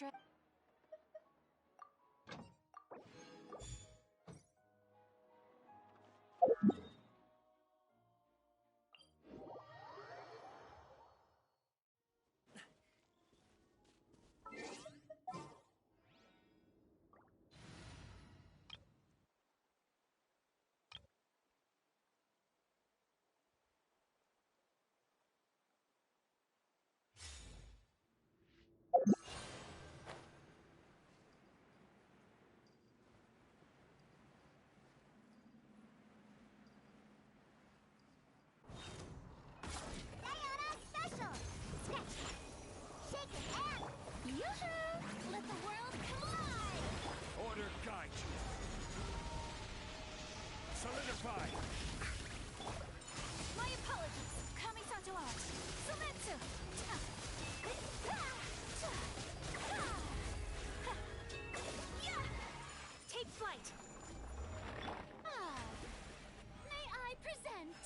trip. Let the world collide! Order guide you. Solidify. My apologies. Kamisato out. Sumetsu! Take flight. May I present?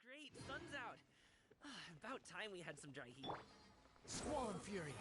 Great, sun's out. About time we had some dry heat. Squall and Fury.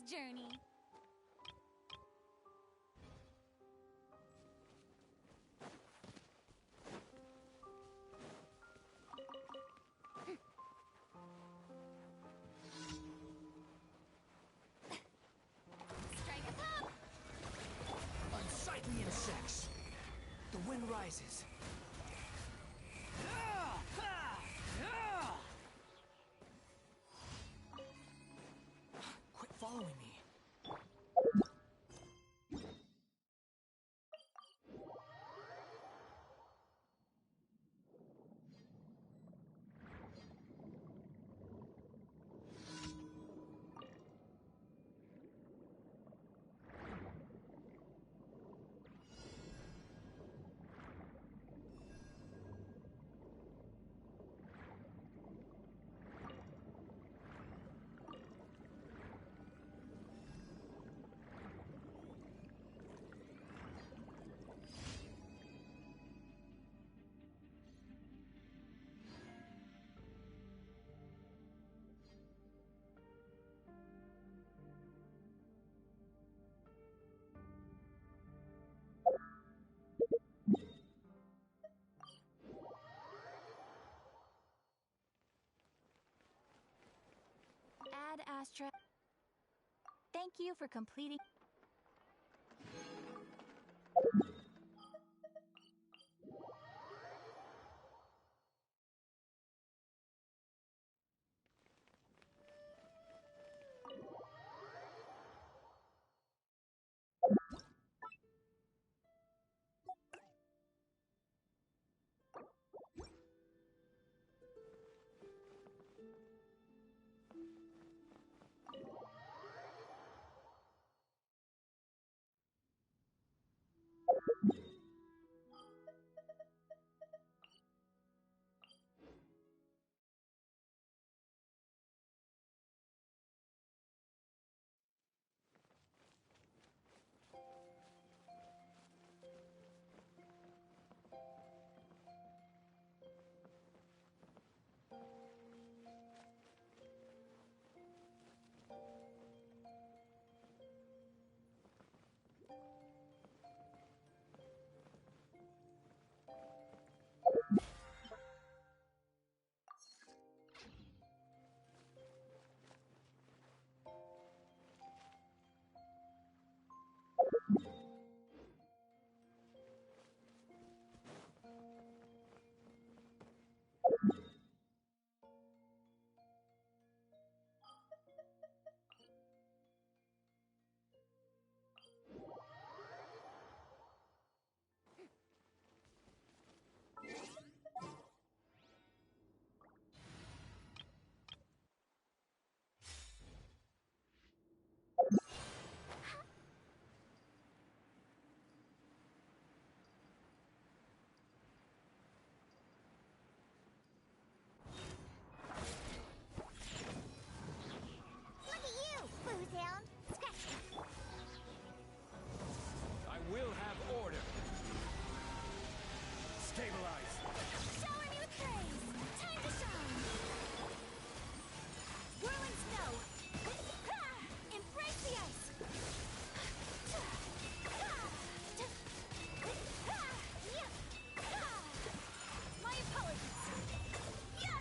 journey. Strike a pop! Unsightly insects. The wind rises. Quit following me. Ad Astra. Thank you for completing. Look at you, Booze Hound. Scratch. I will have order. Stabilize. Shower me with praise. Time to shine. Whirling snow. Ah! Embrace the ice. My apologies. Yeah!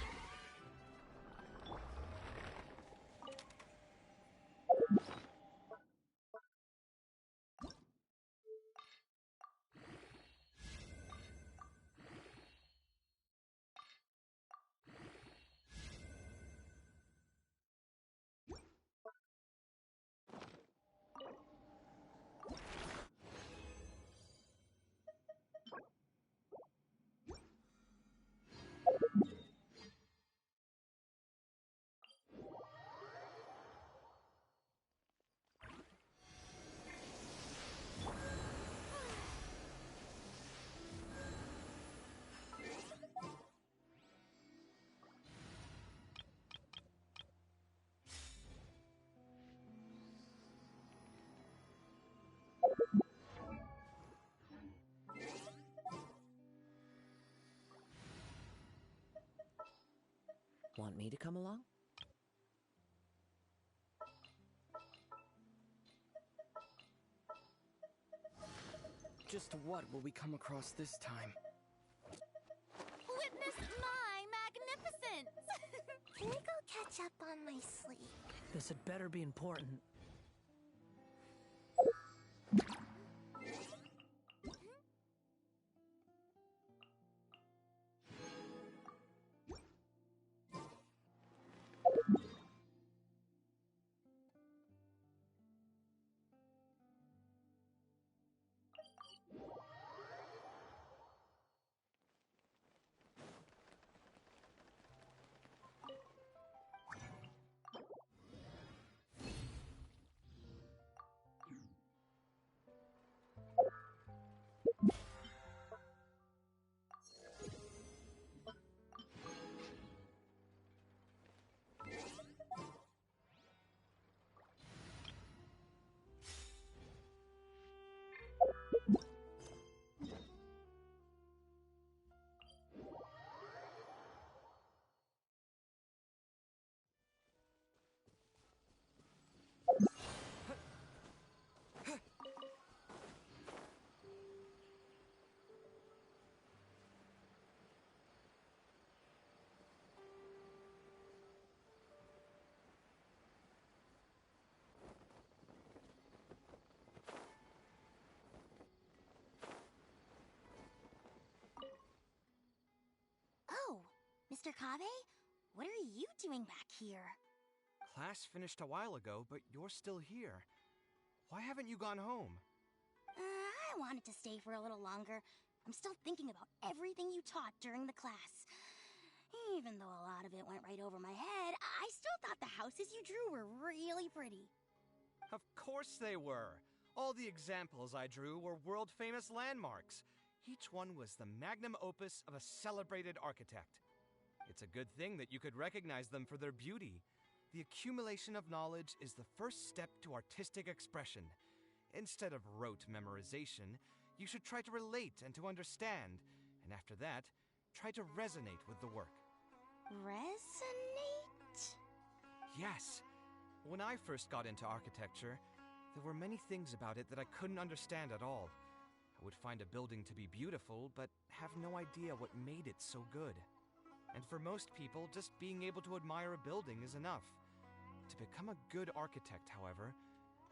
Want me to come along? Just what will we come across this time? Witness my magnificence! Can I go catch up on my sleep? This had better be important. Oh, Mr. Kave? What are you doing back here? Class finished a while ago, but you're still here. Why haven't you gone home? I wanted to stay for a little longer. I'm still thinking about everything you taught during the class. Even though a lot of it went right over my head, I still thought the houses you drew were really pretty. Of course they were. All the examples I drew were world-famous landmarks. Each one was the magnum opus of a celebrated architect. It's a good thing that you could recognize them for their beauty. The accumulation of knowledge is the first step to artistic expression. Instead of rote memorization, you should try to relate and to understand, and after that, try to resonate with the work. Resonate? Yes. When I first got into architecture, there were many things about it that I couldn't understand at all. I would find a building to be beautiful, but have no idea what made it so good. And for most people, just being able to admire a building is enough. To become a good architect, however,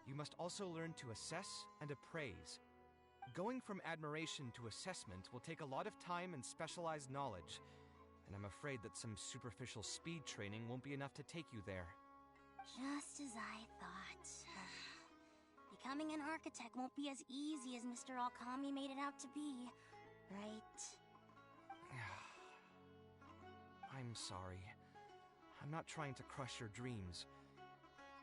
you must also learn to assess and appraise. Going from admiration to assessment will take a lot of time and specialized knowledge, and I'm afraid that some superficial speed training won't be enough to take you there. Just as I thought. Becoming an architect won't be as easy as Mr. Alkami made it out to be, right? I'm sorry. I'm not trying to crush your dreams.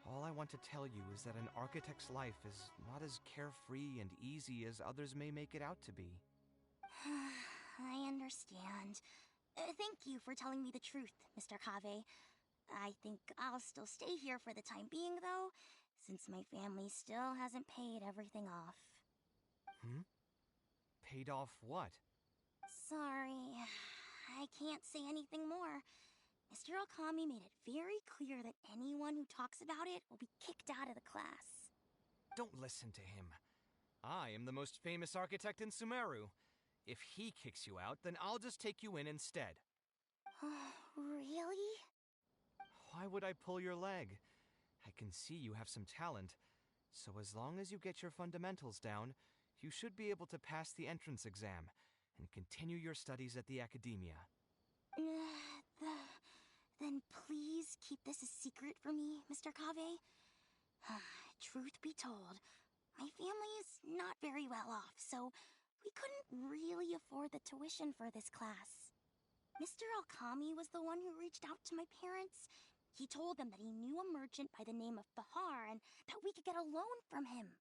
All I want to tell you is that an architect's life is not as carefree and easy as others may make it out to be. I understand. Thank you for telling me the truth, Mr. Kave. I think I'll still stay here for the time being, though, since my family still hasn't paid everything off. Paid off what? Sorry, I can't say anything more. Mr. Alkami made it very clear that anyone who talks about it will be kicked out of the class. Don't listen to him. I am the most famous architect in Sumeru. If he kicks you out, then I'll just take you in instead. Really? Why would I pull your leg? I can see you have some talent, so as long as you get your fundamentals down, you should be able to pass the entrance exam and continue your studies at the academia. Then please keep this a secret for me, Mr. Kave. Truth be told, my family is not very well off, so we couldn't really afford the tuition for this class. Mr. Alkami was the one who reached out to my parents. He told them that he knew a merchant by the name of Bahar and that we could get a loan from him.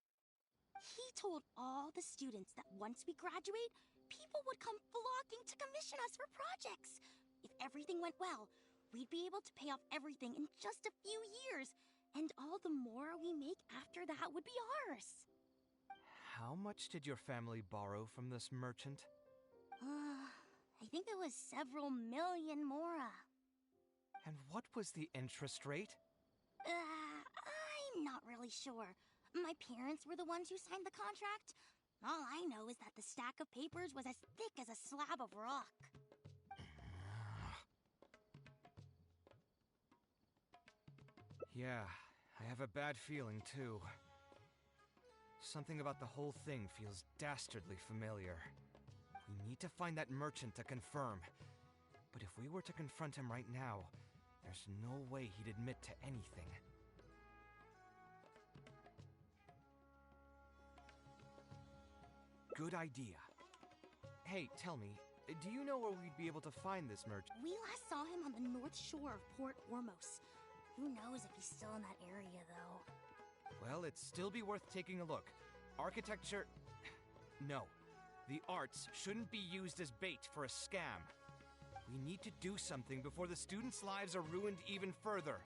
He told all the students that once we graduate, people would come flocking to commission us for projects. If everything went well, we'd be able to pay off everything in just a few years, and all the more we make after that would be ours. How much did your family borrow from this merchant? I think it was several million mora. And what was the interest rate? I'm not really sure. My parents were the ones who signed the contract. All I know is that the stack of papers was as thick as a slab of rock. Yeah, I have a bad feeling too. Something about the whole thing feels dastardly familiar. We need to find that merchant to confirm. But if we were to confront him right now, there's no way he'd admit to anything. Good idea. Hey, tell me, do you know where we'd be able to find this merchant? We last saw him on the north shore of Port Ormos. Who knows if he's still in that area, though. Well, it'd still be worth taking a look. Architecture... No. The arts shouldn't be used as bait for a scam. We need to do something before the students' lives are ruined even further.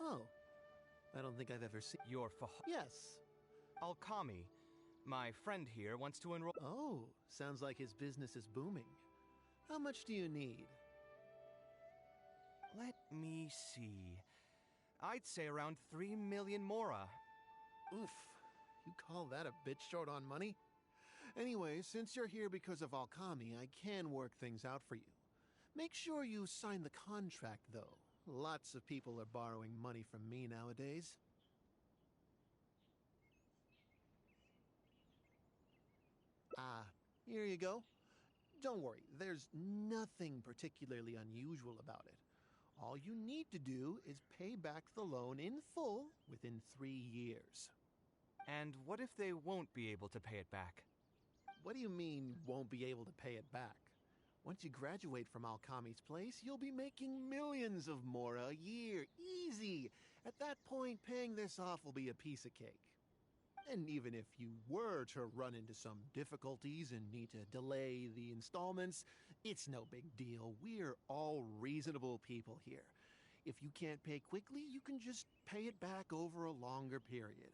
Oh, I don't think I've ever seen... Your Yes. Alkami, my friend here, wants to enroll... Oh, sounds like his business is booming. How much do you need? Let me see. I'd say around 3 million mora. Oof, you call that a bit short on money? Anyway, since you're here because of Alkami, I can work things out for you. Make sure you sign the contract, though. Lots of people are borrowing money from me nowadays. Ah, here you go. Don't worry, there's nothing particularly unusual about it. All you need to do is pay back the loan in full within 3 years. And what if they won't be able to pay it back? What do you mean, won't be able to pay it back? Once you graduate from Alkami's place, you'll be making millions of mora a year. Easy! At that point, paying this off will be a piece of cake. And even if you were to run into some difficulties and need to delay the installments, it's no big deal. We're all reasonable people here. If you can't pay quickly, you can just pay it back over a longer period.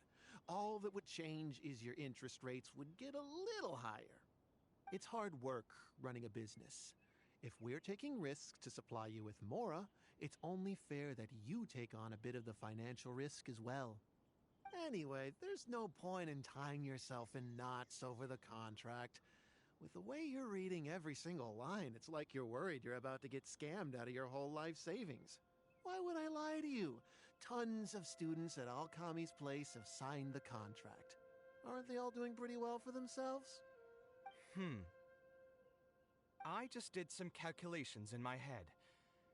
All that would change is your interest rates would get a little higher. It's hard work running a business. If we're taking risks to supply you with mora, it's only fair that you take on a bit of the financial risk as well. Anyway, there's no point in tying yourself in knots over the contract. With the way you're reading every single line, it's like you're worried you're about to get scammed out of your whole life savings. Why would I lie to you? Tons of students at Alkami's place have signed the contract. Aren't they all doing pretty well for themselves? I just did some calculations in my head.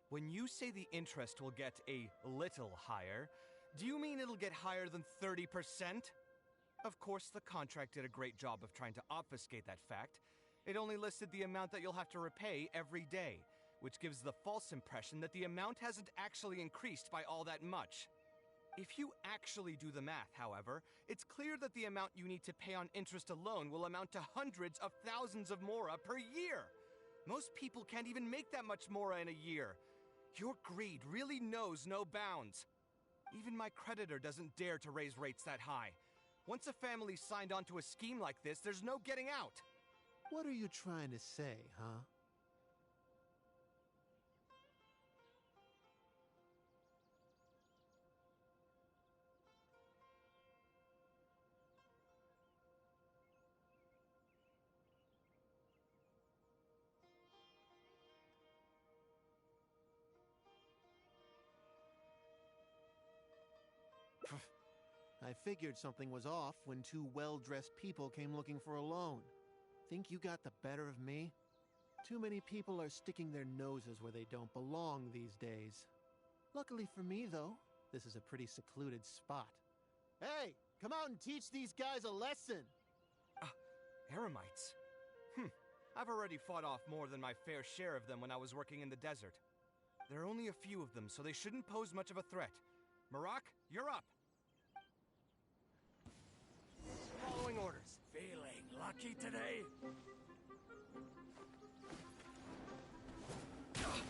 When you say the interest will get a little higher, do you mean it'll get higher than 30%? Of course, the contract did a great job of trying to obfuscate that fact. It only listed the amount that you'll have to repay every day, which gives the false impression that the amount hasn't actually increased by all that much. If you actually do the math, however, it's clear that the amount you need to pay on interest alone will amount to hundreds of thousands of mora per year. Most people can't even make that much mora in a year. Your greed really knows no bounds. Even my creditor doesn't dare to raise rates that high. Once a family's signed on to a scheme like this, there's no getting out. What are you trying to say, huh? I figured something was off when two well-dressed people came looking for a loan. Think you got the better of me? Too many people are sticking their noses where they don't belong these days. Luckily for me, though, this is a pretty secluded spot. Hey, come out and teach these guys a lesson! Eremites? I've already fought off more than my fair share of them when I was working in the desert. There are only a few of them, so they shouldn't pose much of a threat. Marak, you're up! Following orders. Feeling lucky today?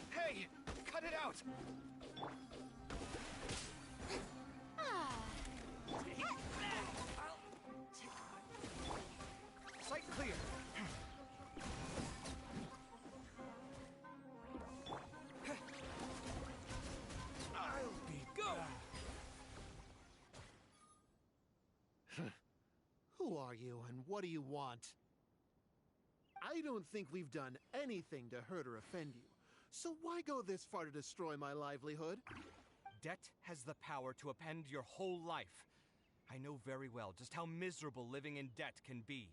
Hey! Cut it out! Sight clear! I'll be go! Who are you and what do you want? I don't think we've done anything to hurt or offend you. So why go this far to destroy my livelihood? Debt has the power to upend your whole life. I know very well just how miserable living in debt can be.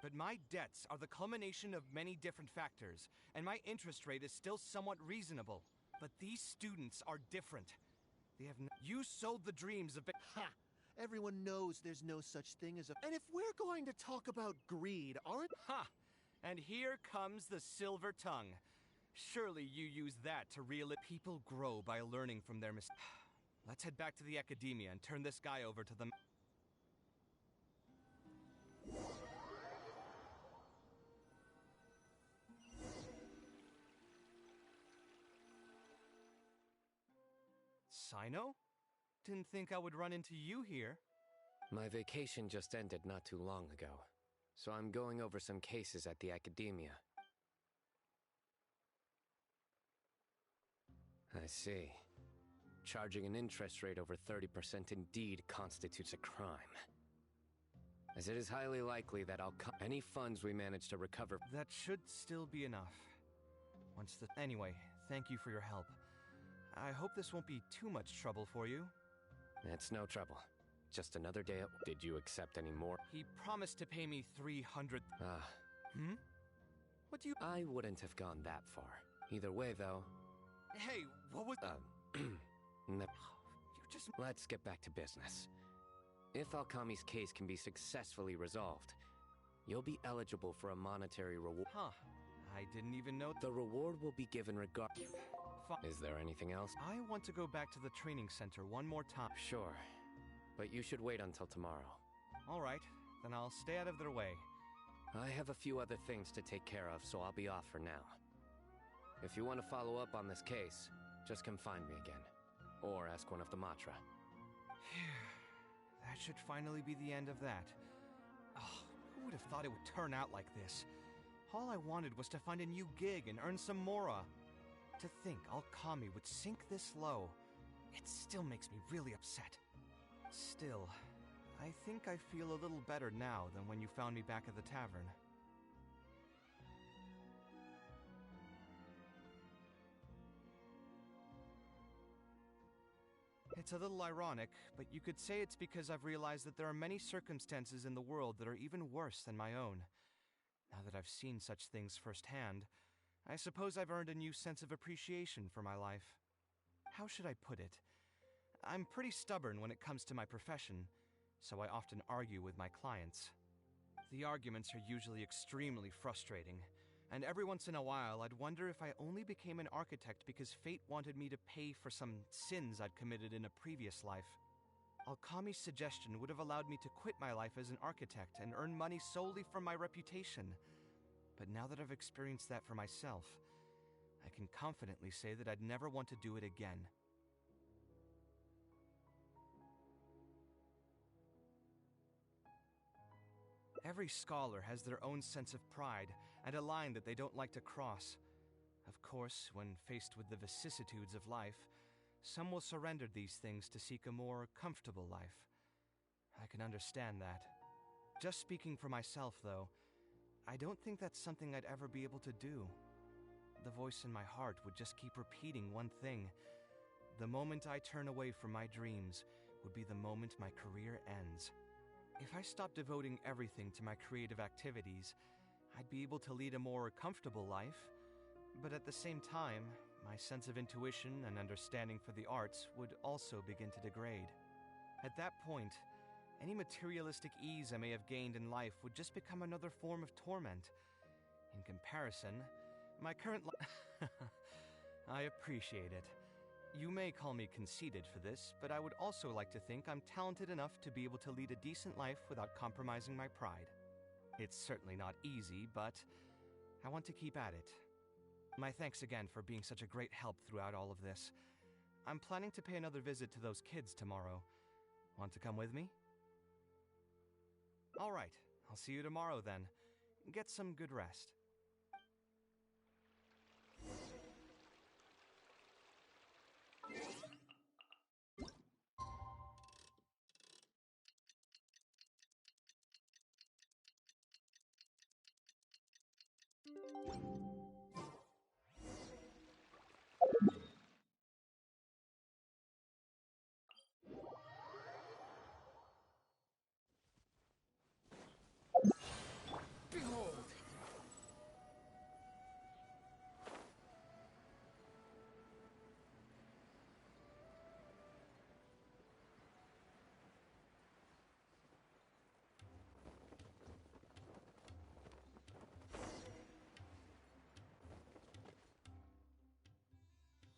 But my debts are the culmination of many different factors, and my interest rate is still somewhat reasonable. But these students are different. They have You sold the dreams of... Ha! Everyone knows there's no such thing as a... And if we're going to talk about greed, aren't... Ha! And here comes the silver tongue. Surely you use that to reel it. People grow by learning from their mistakes. Let's head back to the academia and turn this guy over to them. Sino? Didn't think I would run into you here. My vacation just ended not too long ago, so I'm going over some cases at the academia. I see. Charging an interest rate over 30% indeed constitutes a crime. As it is highly likely that any funds we manage to recover... That should still be enough. Anyway, thank you for your help. I hope this won't be too much trouble for you. It's no trouble. Just another day. Did you accept any more? He promised to pay me 300... Ah. What do you... I wouldn't have gone that far. Either way, though... Hey, what was... You just... Let's get back to business. If Alkami's case can be successfully resolved, you'll be eligible for a monetary reward. Huh. I didn't even know... The reward will be given Is there anything else? I want to go back to the training center one more time. Sure. But you should wait until tomorrow. All right. Then I'll stay out of their way. I have a few other things to take care of, so I'll be off for now. If you want to follow up on this case, just come find me again. Or ask one of the Matra. That should finally be the end of that. Oh, who would have thought it would turn out like this? All I wanted was to find a new gig and earn some mora. To think Alkami would sink this low, it still makes me really upset. Still, I think I feel a little better now than when you found me back at the tavern. It's a little ironic, but you could say it's because I've realized that there are many circumstances in the world that are even worse than my own. Now that I've seen such things firsthand, I suppose I've earned a new sense of appreciation for my life. How should I put it? I'm pretty stubborn when it comes to my profession, so I often argue with my clients. The arguments are usually extremely frustrating, and every once in a while I'd wonder if I only became an architect because fate wanted me to pay for some sins I'd committed in a previous life. Alkami's suggestion would have allowed me to quit my life as an architect and earn money solely from my reputation. But now that I've experienced that for myself, I can confidently say that I'd never want to do it again. Every scholar has their own sense of pride and a line that they don't like to cross. Of course, when faced with the vicissitudes of life, some will surrender these things to seek a more comfortable life. I can understand that. Just speaking for myself, though, I don't think that's something I'd ever be able to do. The voice in my heart would just keep repeating one thing. The moment I turn away from my dreams, would be the moment my career ends. If I stopped devoting everything to my creative activities, I'd be able to lead a more comfortable life, but at the same time, my sense of intuition and understanding for the arts would also begin to degrade. At that point, any materialistic ease I may have gained in life would just become another form of torment. In comparison, my current life... I appreciate it. You may call me conceited for this, but I would also like to think I'm talented enough to be able to lead a decent life without compromising my pride. It's certainly not easy, but I want to keep at it. My thanks again for being such a great help throughout all of this. I'm planning to pay another visit to those kids tomorrow. Want to come with me? All right, I'll see you tomorrow then. Get some good rest.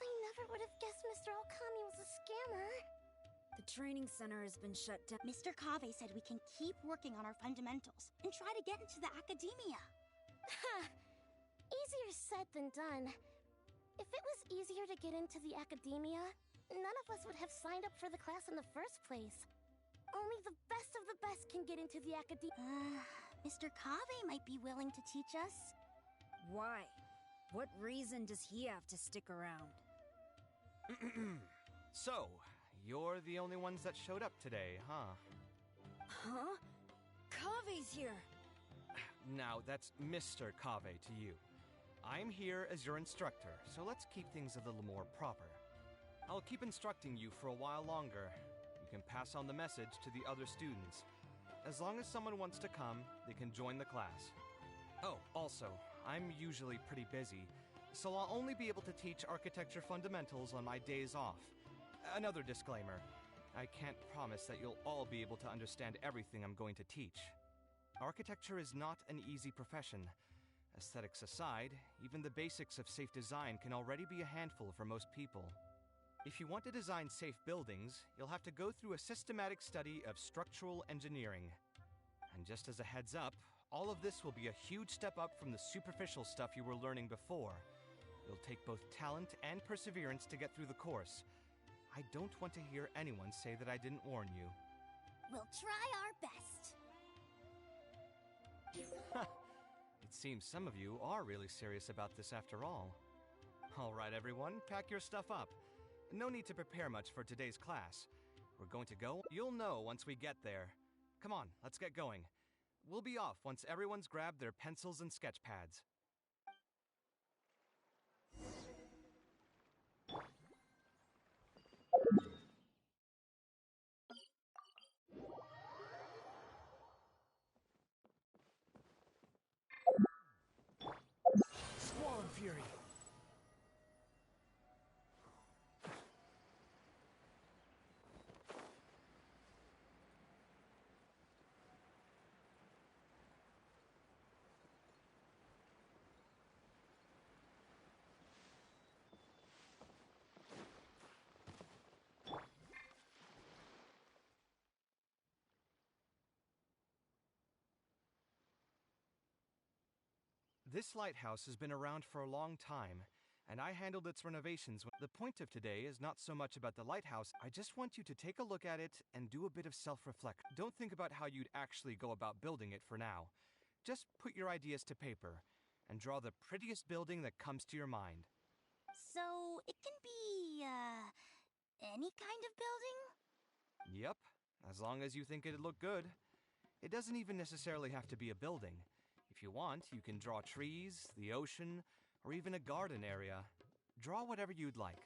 I never would have guessed Mr. Okami was a scammer. The training center has been shut down. Mr. Kave said we can keep working on our fundamentals and try to get into the academia. Easier said than done. If it was easier to get into the academia, none of us would have signed up for the class in the first place. Only the best of the best can get into the academia. Mr. Kave might be willing to teach us. Why? What reason does he have to stick around? So, you're the only ones that showed up today, huh? Huh? Kave's here! Now, that's Mr. Kave to you. I'm here as your instructor, so let's keep things a little more proper. I'll keep instructing you for a while longer. You can pass on the message to the other students. As long as someone wants to come, they can join the class. Oh, also, I'm usually pretty busy, so I'll only be able to teach architecture fundamentals on my days off. Another disclaimer, I can't promise that you'll all be able to understand everything I'm going to teach. Architecture is not an easy profession. Aesthetics aside, even the basics of safe design can already be a handful for most people. If you want to design safe buildings, you'll have to go through a systematic study of structural engineering. And just as a heads up, all of this will be a huge step up from the superficial stuff you were learning before. It'll take both talent and perseverance to get through the course. I don't want to hear anyone say that I didn't warn you. We'll try our best. It seems some of you are really serious about this after all. All right, everyone, pack your stuff up. No need to prepare much for today's class. We're going to go. You'll know once we get there. Come on, let's get going. We'll be off once everyone's grabbed their pencils and sketch pads. Squall Fury! This lighthouse has been around for a long time, and I handled its renovations. The point of today is not so much about the lighthouse. I just want you to take a look at it and do a bit of self-reflection. Don't think about how you'd actually go about building it for now. Just put your ideas to paper and draw the prettiest building that comes to your mind. So, it can be, any kind of building? Yep, as long as you think it'd look good. It doesn't even necessarily have to be a building. If you want, you can draw trees, the ocean, or even a garden area. Draw whatever you'd like.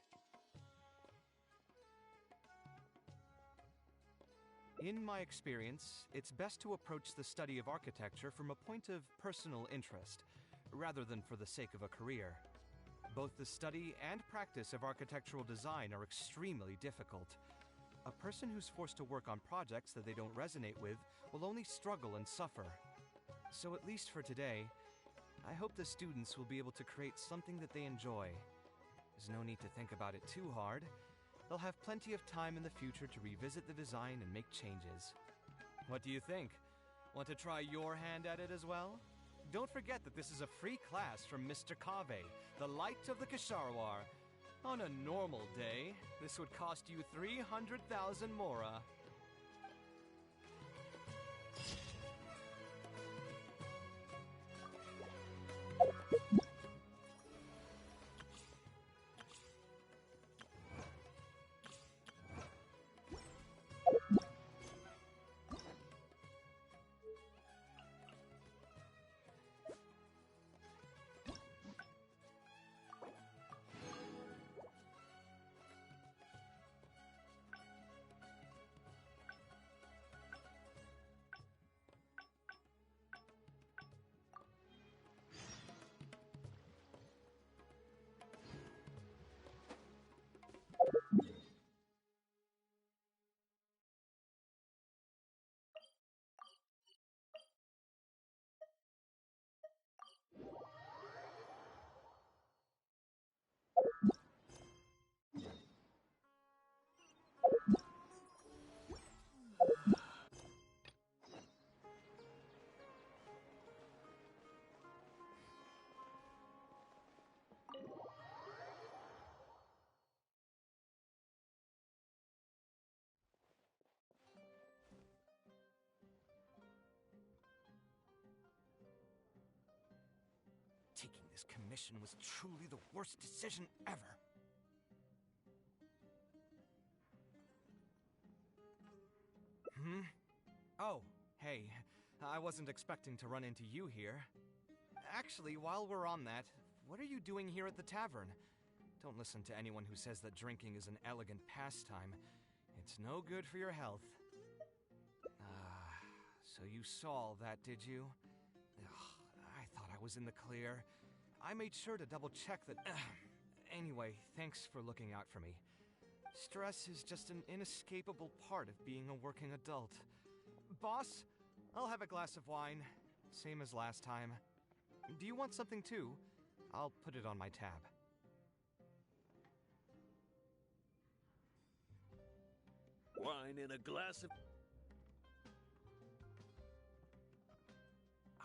In my experience, it's best to approach the study of architecture from a point of personal interest, rather than for the sake of a career. Both the study and practice of architectural design are extremely difficult. A person who's forced to work on projects that they don't resonate with will only struggle and suffer. So at least for today, I hope the students will be able to create something that they enjoy. There's no need to think about it too hard. They'll have plenty of time in the future to revisit the design and make changes. What do you think? Want to try your hand at it as well? Don't forget that this is a free class from Mr. Kave, the Light of the Kasharwar. On a normal day, this would cost you 300,000 mora. Taking this commission was truly the worst decision ever. Oh, hey. I wasn't expecting to run into you here. Actually, while we're on that, what are you doing here at the tavern? Don't listen to anyone who says that drinking is an elegant pastime. It's no good for your health. So you saw all that, did you? Ugh, I thought I was in the clear. I made sure to double check that... Anyway, thanks for looking out for me. Stress is just an inescapable part of being a working adult. Boss, I'll have a glass of wine. Same as last time. Do you want something too? I'll put it on my tab. Wine in a glass of...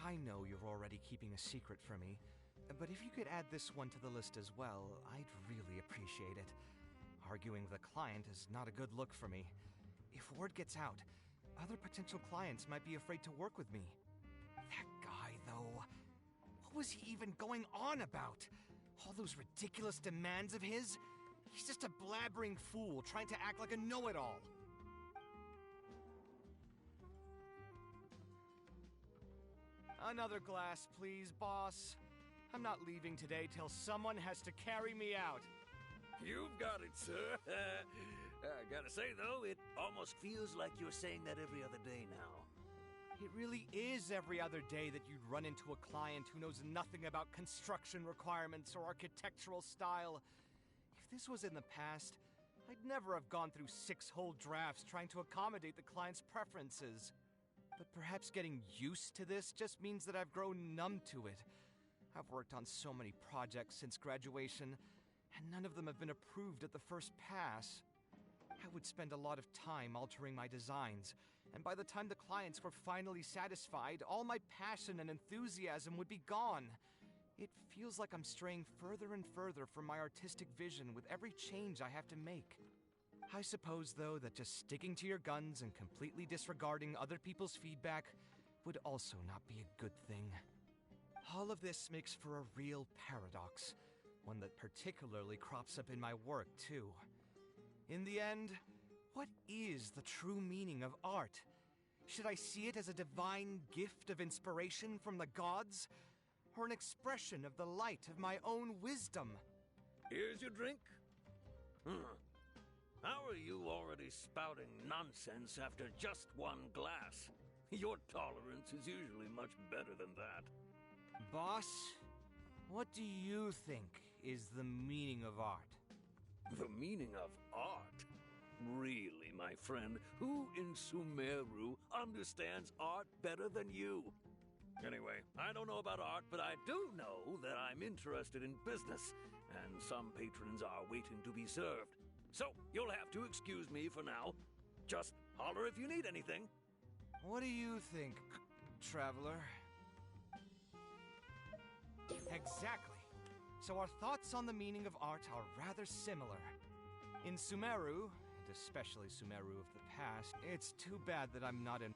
I know you're already keeping a secret from me, but if you could add this one to the list as well, I'd really appreciate it. Arguing with a client is not a good look for me. If word gets out, other potential clients might be afraid to work with me. That guy, though, what was he even going on about? All those ridiculous demands of his? He's just a blabbering fool trying to act like a know-it-all. Another glass, please, boss. I'm not leaving today till someone has to carry me out. You've got it, sir. I gotta say, though, it almost feels like you're saying that every other day now. It really is every other day that you'd run into a client who knows nothing about construction requirements or architectural style. If this was in the past, I'd never have gone through 6 whole drafts trying to accommodate the client's preferences. But perhaps getting used to this just means that I've grown numb to it. I've worked on so many projects since graduation, and none of them have been approved at the first pass. I would spend a lot of time altering my designs, and by the time the clients were finally satisfied, all my passion and enthusiasm would be gone. It feels like I'm straying further and further from my artistic vision with every change I have to make. I suppose, though, that just sticking to your guns and completely disregarding other people's feedback would also not be a good thing. All of this makes for a real paradox, one that particularly crops up in my work, too. In the end, what is the true meaning of art? Should I see it as a divine gift of inspiration from the gods, or an expression of the light of my own wisdom? Here's your drink. How are you already spouting nonsense after just one glass? Your tolerance is usually much better than that. Boss, what do you think is the meaning of art? The meaning of art? Really, my friend, who in Sumeru understands art better than you? Anyway, I don't know about art, but I do know that I'm interested in business, and some patrons are waiting to be served. So, you'll have to excuse me for now. Just holler if you need anything. What do you think, traveler? Exactly. So our thoughts on the meaning of art are rather similar. In Sumeru, and especially Sumeru of the past, it's too bad that I'm not in...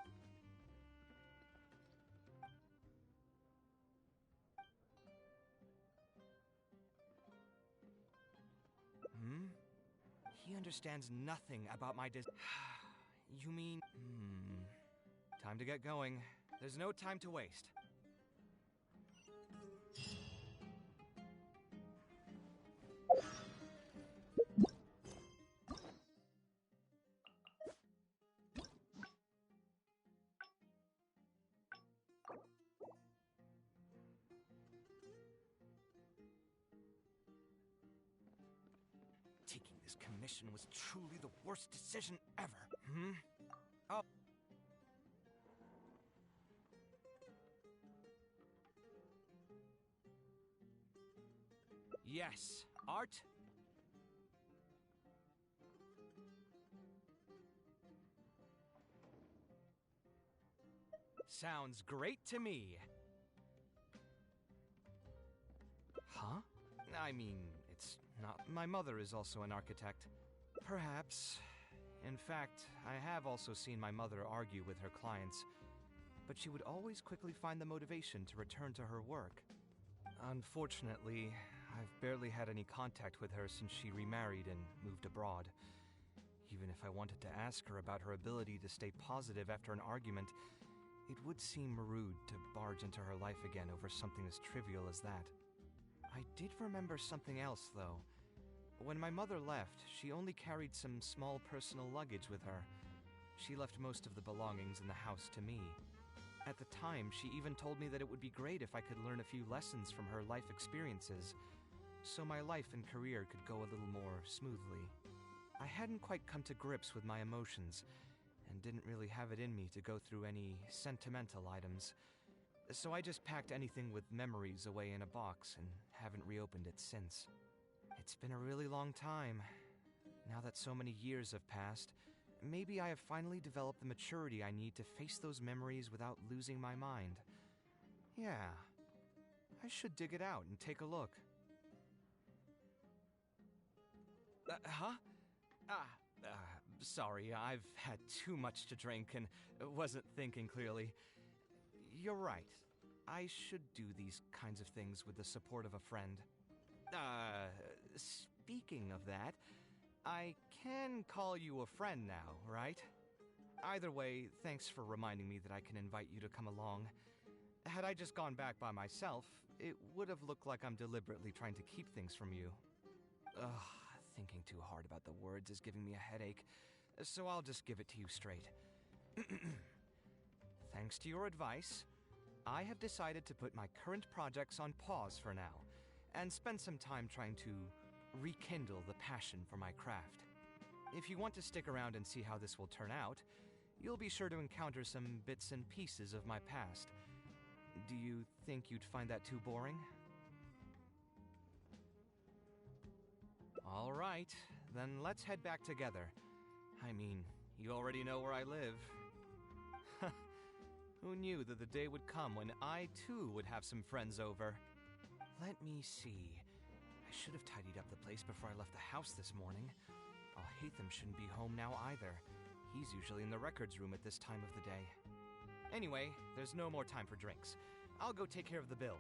He understands nothing about my You mean... Time to get going. There's no time to waste. Taking this commission was truly the worst decision ever. Oh. Yes, art. Sounds great to me. Huh? I mean, it's not... My mother is also an architect. Perhaps. In fact, I have also seen my mother argue with her clients, but she would always quickly find the motivation to return to her work. Unfortunately, I've barely had any contact with her since she remarried and moved abroad. Even if I wanted to ask her about her ability to stay positive after an argument, it would seem rude to barge into her life again over something as trivial as that. I did remember something else, though. When my mother left, she only carried some small personal luggage with her. She left most of the belongings in the house to me. At the time, she even told me that it would be great if I could learn a few lessons from her life experiences, so my life and career could go a little more smoothly. I hadn't quite come to grips with my emotions, and didn't really have it in me to go through any sentimental items, so I just packed anything with memories away in a box and haven't reopened it since. It's been a really long time. Now that so many years have passed, maybe I have finally developed the maturity I need to face those memories without losing my mind. Yeah, I should dig it out and take a look. Sorry, I've had too much to drink and wasn't thinking clearly. You're right. I should do these kinds of things with the support of a friend. Speaking of that, I can call you a friend now, right? Either way, thanks for reminding me that I can invite you to come along. Had I just gone back by myself, it would have looked like I'm deliberately trying to keep things from you. Thinking too hard about the words is giving me a headache, so I'll just give it to you straight. Thanks to your advice, I have decided to put my current projects on pause for now, and spend some time trying to rekindle the passion for my craft. If you want to stick around and see how this will turn out, you'll be sure to encounter some bits and pieces of my past. Do you think you'd find that too boring? All right, then let's head back together. I mean, you already know where I live. Who knew that the day would come when I, too, would have some friends over? Let me see. I should have tidied up the place before I left the house this morning. Alhaitham shouldn't be home now either. He's usually in the records room at this time of the day. Anyway, there's no more time for drinks. I'll go take care of the bill.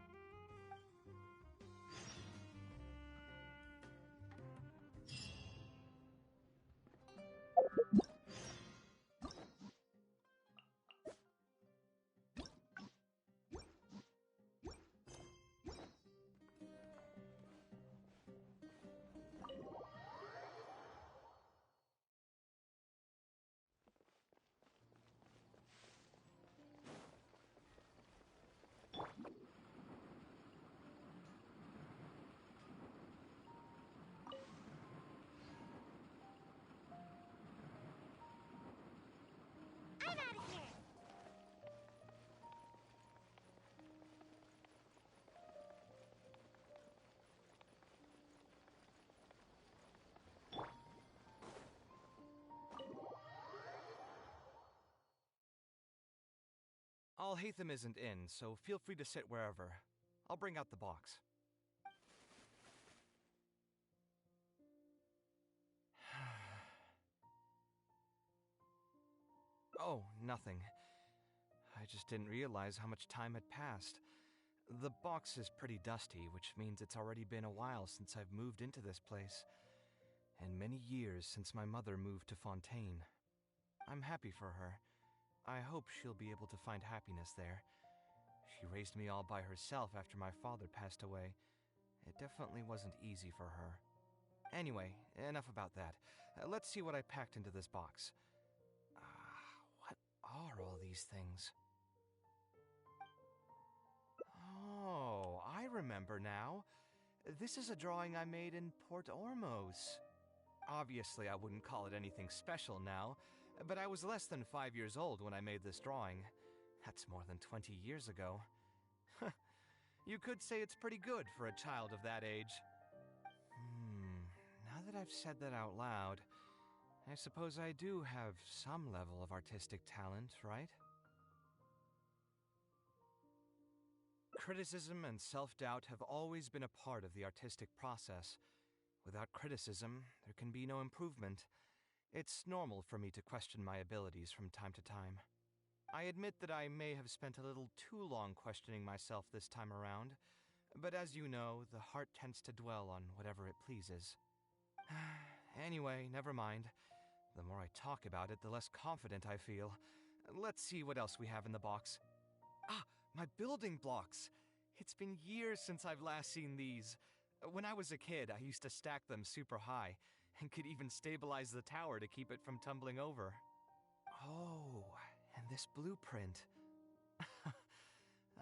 Well, Hatham isn't in, so feel free to sit wherever. I'll bring out the box. Oh, nothing. I just didn't realize how much time had passed. The box is pretty dusty, which means it's already been a while since I've moved into this place, and many years since my mother moved to Fontaine. I'm happy for her. I hope she'll be able to find happiness there. She raised me all by herself after my father passed away. It definitely wasn't easy for her. Anyway, enough about that. Let's see what I packed into this box. What are all these things? Oh, I remember now. This is a drawing I made in Port Ormos. Obviously, I wouldn't call it anything special now, but I was less than 5 years old when I made this drawing. That's more than 20 years ago. You could say it's pretty good for a child of that age. Now that I've said that out loud, I suppose I do have some level of artistic talent, right? Criticism and self-doubt have always been a part of the artistic process. Without criticism, there can be no improvement. It's normal for me to question my abilities from time to time. I admit that I may have spent a little too long questioning myself this time around, but as you know, the heart tends to dwell on whatever it pleases. Anyway, never mind. The more I talk about it, the less confident I feel. Let's see what else we have in the box. Ah, my building blocks! It's been years since I've last seen these. When I was a kid, I used to stack them super high, and could even stabilize the tower to keep it from tumbling over. Oh, and this blueprint.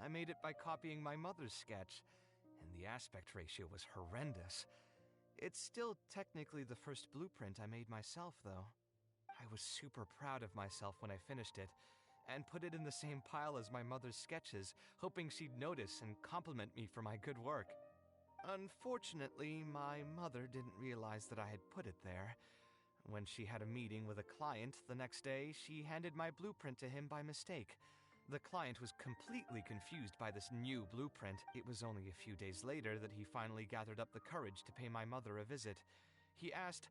I made it by copying my mother's sketch, and the aspect ratio was horrendous. It's still technically the first blueprint I made myself, though. I was super proud of myself when I finished it, and put it in the same pile as my mother's sketches, hoping she'd notice and compliment me for my good work. Unfortunately, my mother didn't realize that I had put it there. When she had a meeting with a client the next day, she handed my blueprint to him by mistake. The client was completely confused by this new blueprint. It was only a few days later that he finally gathered up the courage to pay my mother a visit. He asked,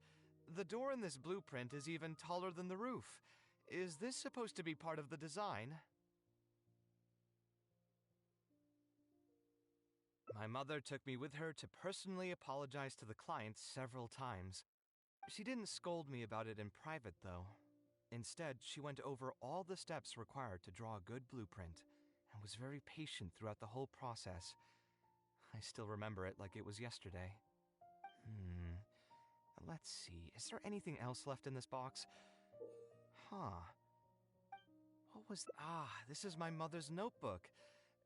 "The door in this blueprint is even taller than the roof. Is this supposed to be part of the design?" My mother took me with her to personally apologize to the client several times. She didn't scold me about it in private, though. Instead, she went over all the steps required to draw a good blueprint, and was very patient throughout the whole process. I still remember it like it was yesterday. Let's see, is there anything else left in this box? What was... this is my mother's notebook.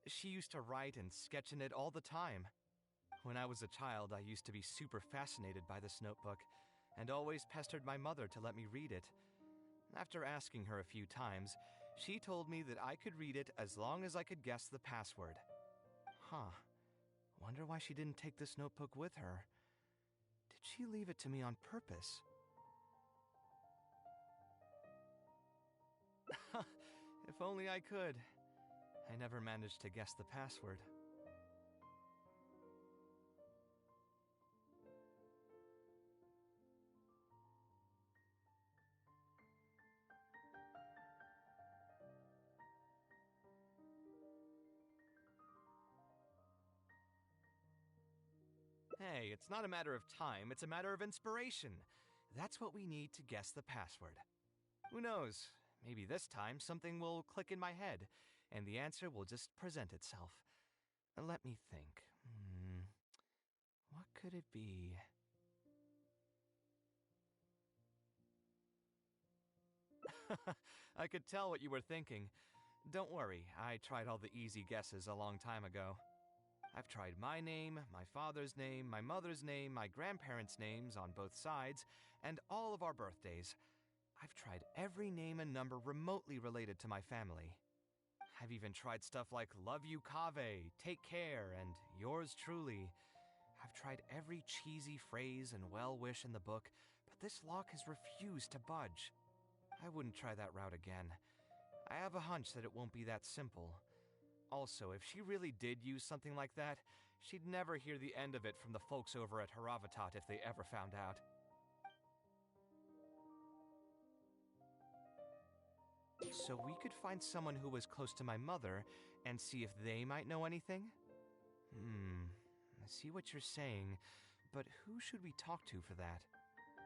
She used to write and sketch in it all the time. When I was a child, I used to be super fascinated by this notebook, and always pestered my mother to let me read it. After asking her a few times, she told me that I could read it as long as I could guess the password. Wonder why she didn't take this notebook with her. Did she leave it to me on purpose? If only I could. I never managed to guess the password. Hey, it's not a matter of time, it's a matter of inspiration. That's what we need to guess the password. Who knows? Maybe this time something will click in my head, and the answer will just present itself. Let me think. What could it be? I could tell what you were thinking. Don't worry, I tried all the easy guesses a long time ago. I've tried my name, my father's name, my mother's name, my grandparents' names on both sides, and all of our birthdays. I've tried every name and number remotely related to my family. I've even tried stuff like Love You Kaveh, Take Care, and Yours Truly. I've tried every cheesy phrase and well-wish in the book, but this lock has refused to budge. I wouldn't try that route again. I have a hunch that it won't be that simple. Also, if she really did use something like that, she'd never hear the end of it from the folks over at Haravatat if they ever found out. So we could find someone who was close to my mother and see if they might know anything? I see what you're saying, but who should we talk to for that?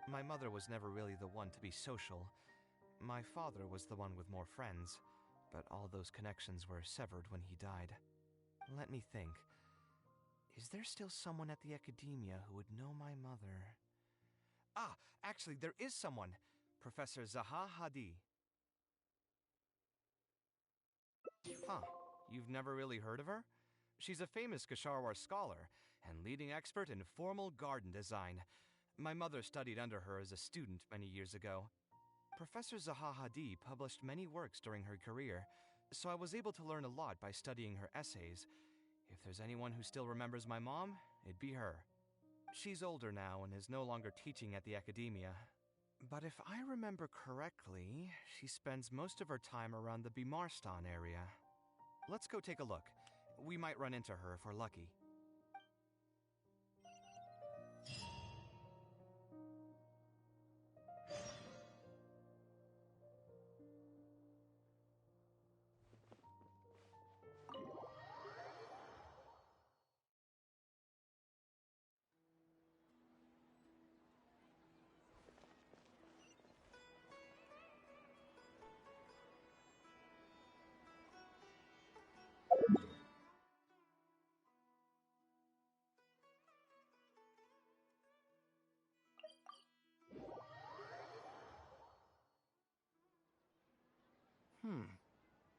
My mother was never really the one to be social. My father was the one with more friends, but all those connections were severed when he died. Let me think. Is there still someone at the academia who would know my mother? Ah, actually, there is someone. Professor Zaha Hadi. Huh, you've never really heard of her? She's a famous Gasharwar scholar and leading expert in formal garden design. My mother studied under her as a student many years ago. Professor Zaha Hadi published many works during her career, so I was able to learn a lot by studying her essays. If there's anyone who still remembers my mom, it'd be her. She's older now and is no longer teaching at the academia. But if I remember correctly, she spends most of her time around the Bimarstan area. Let's go take a look. We might run into her if we're lucky.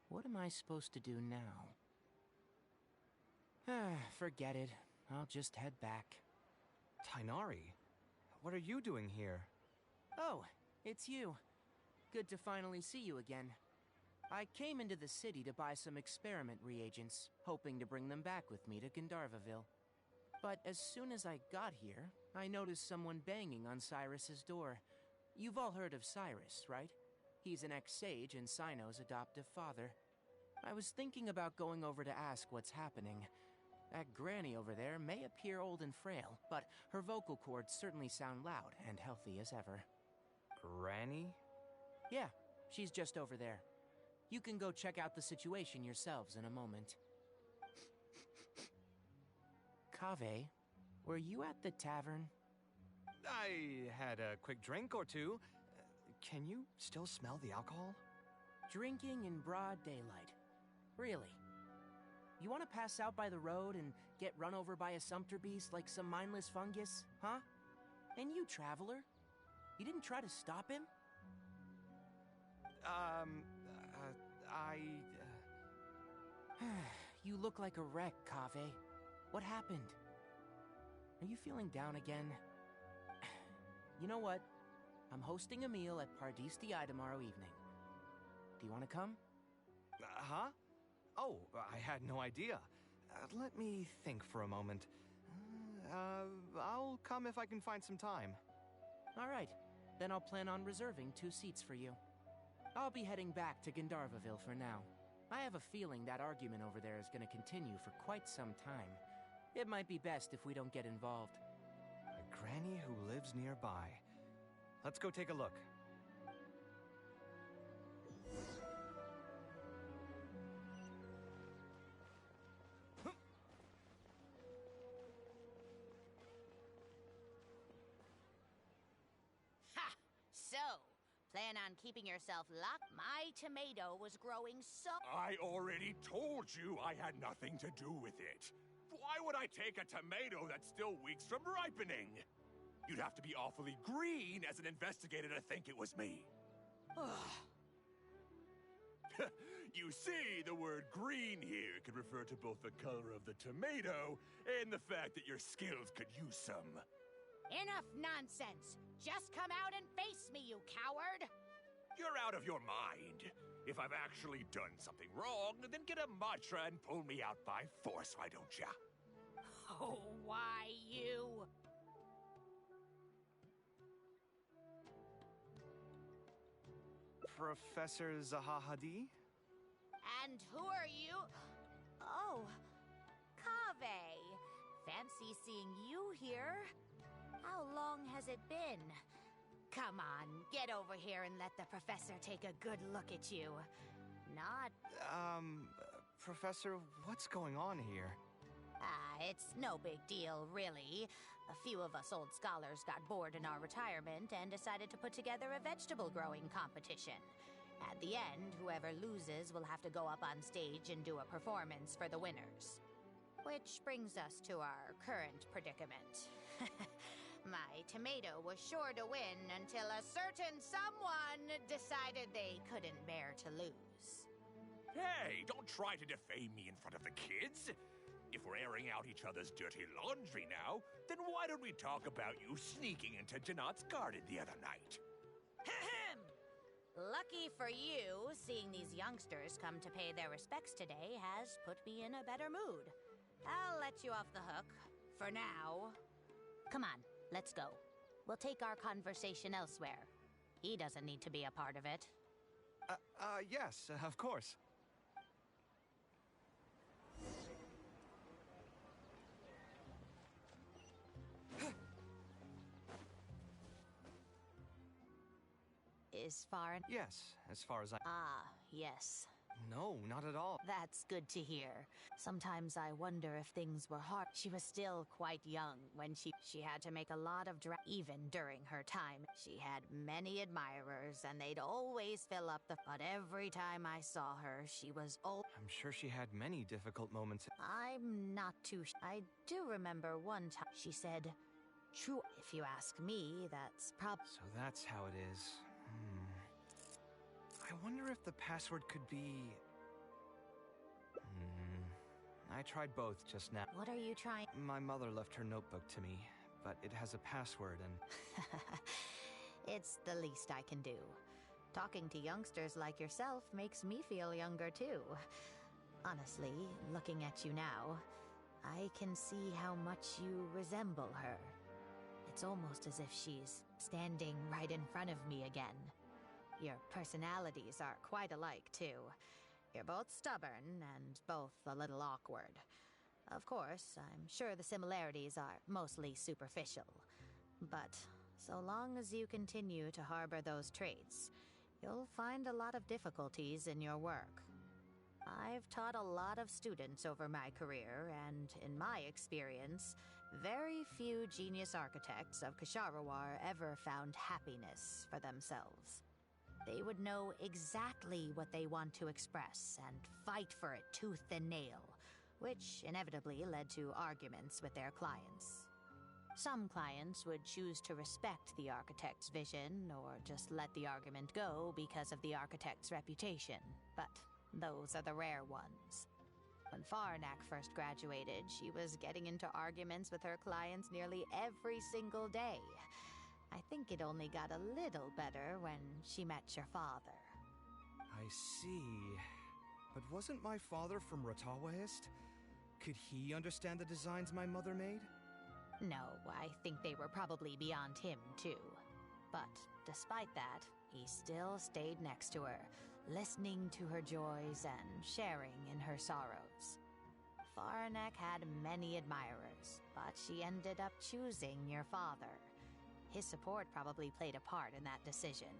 What am I supposed to do now? Forget it. I'll just head back. Tainari, what are you doing here? Oh, it's you. Good to finally see you again. I came into the city to buy some experiment reagents, hoping to bring them back with me to Gandharvaville. But as soon as I got here, I noticed someone banging on Cyrus's door. You've all heard of Cyrus, right? He's an ex-sage and Sino's adoptive father. I was thinking about going over to ask what's happening. That granny over there may appear old and frail, but her vocal cords certainly sound loud and healthy as ever. Granny? Yeah, she's just over there. You can go check out the situation yourselves in a moment. Kaveh, were you at the tavern? I had a quick drink or two. Can you still smell the alcohol? Drinking in broad daylight. Really? You want to pass out by the road and get run over by a sumpter beast like some mindless fungus, huh? And you, traveler? You didn't try to stop him? You look like a wreck, Kaveh. What happened? Are you feeling down again? You know what? I'm hosting a meal at Pardistii tomorrow evening. Do you want to come? Huh? Oh, I had no idea. Let me think for a moment. I'll come if I can find some time. All right. Then I'll plan on reserving 2 seats for you. I'll be heading back to Gandharvaville for now. I have a feeling that argument over there is going to continue for quite some time. It might be best if we don't get involved. A granny who lives nearby. Let's go take a look. So, plan on keeping yourself locked? My tomato was growing so... I already told you I had nothing to do with it. Why would I take a tomato that's still weeks from ripening? You'd have to be awfully green as an investigator to think it was me. You see, the word green here could refer to both the color of the tomato and the fact that your skills could use some. Enough nonsense! Just come out and face me, you coward! You're out of your mind. If I've actually done something wrong, then get a mantra and pull me out by force, why don't ya? Oh, why you? Professor Zaha Hadi? And who are you? Oh, Kaveh. Fancy seeing you here. How long has it been? Come on, get over here and let the professor take a good look at you. Not... Professor, what's going on here? It's no big deal, really. A few of us old scholars got bored in our retirement and decided to put together a vegetable growing competition. At the end, whoever loses will have to go up on stage and do a performance for the winners. Which brings us to our current predicament. My tomato was sure to win until a certain someone decided they couldn't bear to lose. Hey, don't try to defame me in front of the kids. If we're airing out each other's dirty laundry now, then why don't we talk about you sneaking into Janat's garden the other night? Lucky for you, seeing these youngsters come to pay their respects today has put me in a better mood. I'll let you off the hook, for now. Come on, let's go. We'll take our conversation elsewhere. He doesn't need to be a part of it. Yes, of course. Is far... Yes, as far as I... Ah, yes. No, not at all. That's good to hear. Sometimes I wonder if things were hard. She was still quite young when she had to make a lot of even during her time. She had many admirers, and they'd always fill up the... But every time I saw her, she was old. I'm sure she had many difficult moments. I'm not too... I do remember one time she said, "True, if you ask me, that's So that's how it is. I wonder if the password could be... I tried both just now. What are you trying... My mother left her notebook to me, but it has a password and... It's the least I can do. Talking to youngsters like yourself makes me feel younger too. Honestly, looking at you now, I can see how much you resemble her. It's almost as if she's standing right in front of me again. Your personalities are quite alike, too. You're both stubborn and both a little awkward. Of course, I'm sure the similarities are mostly superficial. But so long as you continue to harbor those traits, you'll find a lot of difficulties in your work. I've taught a lot of students over my career, and in my experience, very few genius architects of Ksharawar ever found happiness for themselves. They would know exactly what they want to express and fight for it tooth and nail, which inevitably led to arguments with their clients. Some clients would choose to respect the architect's vision or just let the argument go because of the architect's reputation, but those are the rare ones. When Farnak first graduated, she was getting into arguments with her clients nearly every single day. I think it only got a little better when she met your father. I see. But wasn't my father from Ratawaist? Could he understand the designs my mother made? No, I think they were probably beyond him, too. But despite that, he still stayed next to her, listening to her joys and sharing in her sorrows. Farnak had many admirers, but she ended up choosing your father. His support probably played a part in that decision.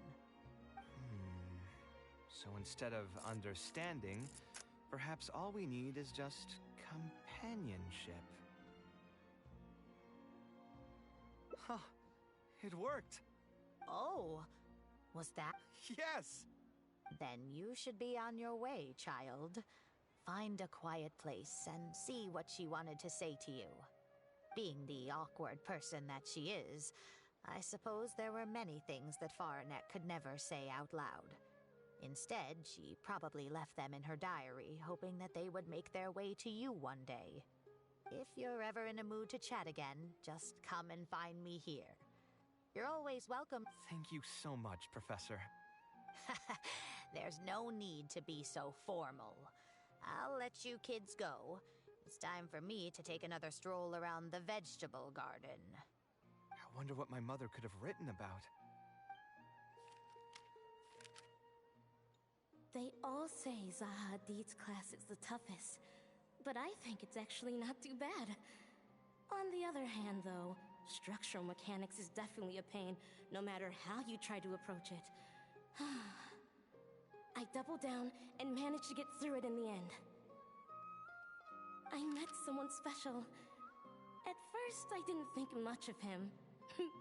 So instead of understanding, perhaps all we need is just companionship. Huh. It worked. Oh, was that? Yes! Then you should be on your way, child. Find a quiet place and see what she wanted to say to you. Being the awkward person that she is, I suppose there were many things that Farnak could never say out loud. Instead, she probably left them in her diary, hoping that they would make their way to you one day. If you're ever in a mood to chat again, just come and find me here. You're always welcome. Thank you so much, Professor. There's no need to be so formal. I'll let you kids go. It's time for me to take another stroll around the vegetable garden. I wonder what my mother could have written about. They all say Zahadid's class is the toughest. But I think it's actually not too bad. On the other hand, though, structural mechanics is definitely a pain, no matter how you try to approach it. I doubled down and managed to get through it in the end. I met someone special. At first, I didn't think much of him.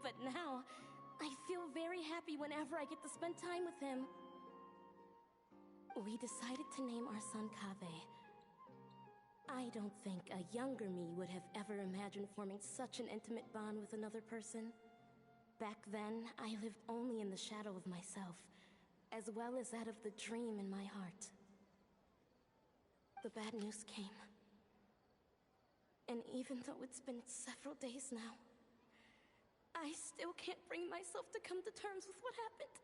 But now, I feel very happy whenever I get to spend time with him. We decided to name our son Kaveh. I don't think a younger me would have ever imagined forming such an intimate bond with another person. Back then, I lived only in the shadow of myself, as well as that of the dream in my heart. The bad news came. And even though it's been several days now, I still can't bring myself to come to terms with what happened.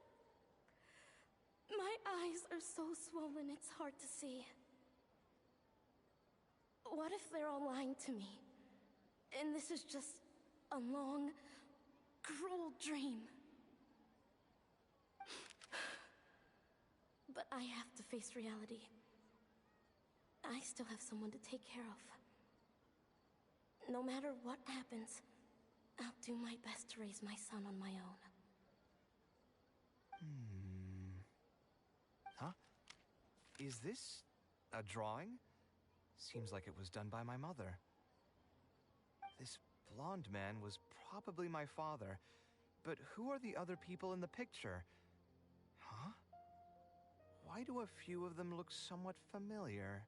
My eyes are so swollen, it's hard to see. What if they're all lying to me? And this is just a long, cruel dream? But I have to face reality. I still have someone to take care of. No matter what happens, I'll do my best to raise my son on my own. Huh? Is this a drawing? Seems like it was done by my mother. This blonde man was probably my father, but who are the other people in the picture? Huh? Why do a few of them look somewhat familiar?